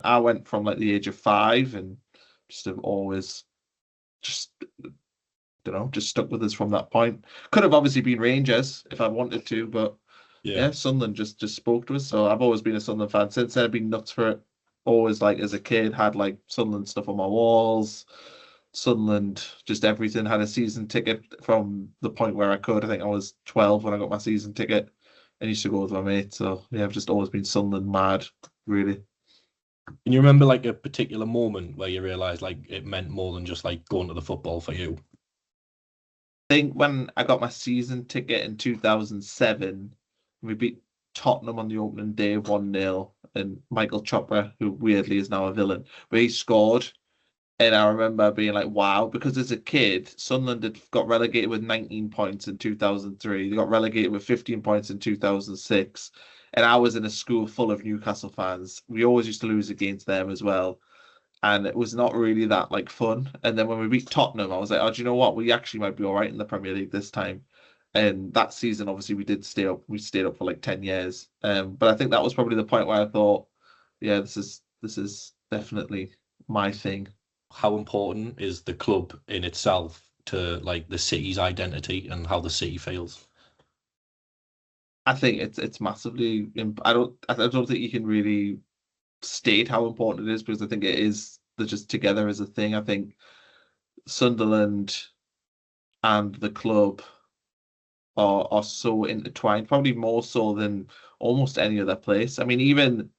I went from like the age of 5 and just have always just just stuck with us from that point. Could have obviously been Rangers if I wanted to, but Yeah. yeah, Sunderland just spoke to us. So I've always been a Sunderland fan since then. I've been nuts for it. Always like as a kid had like Sunderland stuff on my walls. Sunderland, just everything. Had a season ticket from the point where I could. I think I was 12 when I got my season ticket and used to go with my mates. So yeah, I've just always been Sunderland mad, really. Can you remember like a particular moment where you realised like it meant more than just like going to the football for you? Think when I got my season ticket in 2007, we beat Tottenham on the opening day 1-0, and Michael Chopra, who weirdly is now a villain, but he scored. And I remember being like, wow, because as a kid, Sunderland had got relegated with 19 points in 2003. They got relegated with 15 points in 2006. And I was in a school full of Newcastle fans. We always used to lose against them as well, and it was not really that like fun. And then when we beat Tottenham, I was like, oh, do you know what? We actually might be all right in the Premier League this time. And that season, obviously, we did stay up. We stayed up for like 10 years. But I think that was probably the point where I thought, yeah, this is definitely my thing. How important is the club in itself to like the city's identity and how the city feels? I think it's massively. I don't think you can really state how important it is because I think it is. They're just together as a thing. I think Sunderland and the club are so intertwined, probably more so than almost any other place. I mean, even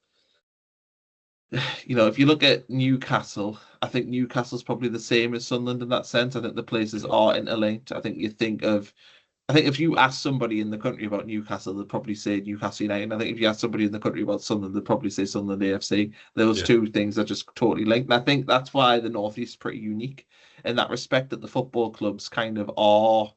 if you look at Newcastle, I think Newcastle's probably the same as Sunderland in that sense. I think the places are interlinked. I think if you ask somebody in the country about Newcastle, they'd probably say Newcastle United. I think if you ask somebody in the country about Sunderland, they'd probably say Sunderland AFC. Those Yeah. two things are just totally linked. And I think that's why the North East is pretty unique in that respect that the football clubs kind of are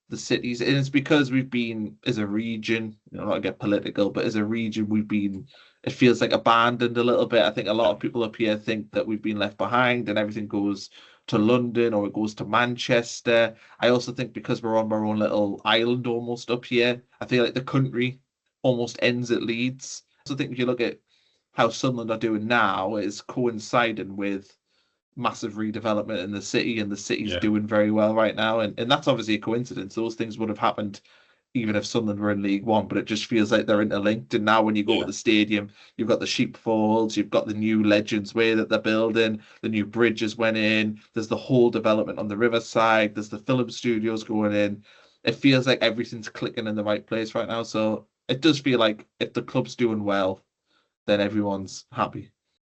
the cities. And it's because we've been, as a region, not to get political, but as a region, it feels like abandoned a little bit. I think a lot of people up here think that we've been left behind and everything goes to London or it goes to Manchester. I also think because we're on our own little island almost up here, I feel like the country almost ends at Leeds. So I think if you look at how Sunderland are doing now, it's coinciding with massive redevelopment in the city, and the city's Yeah. doing very well right now. And that's obviously a coincidence. Those things would have happened even if Sunderland were in League One, but it just feels like they're interlinked. And now when you go to Yeah. the stadium, you've got the sheepfolds, you've got the new Legends Way that they're building, the new bridges went in, there's the whole development on the riverside, there's the film studios going in. It feels like everything's clicking in the right place right now. So it does feel like if the club's doing well, then everyone's happy.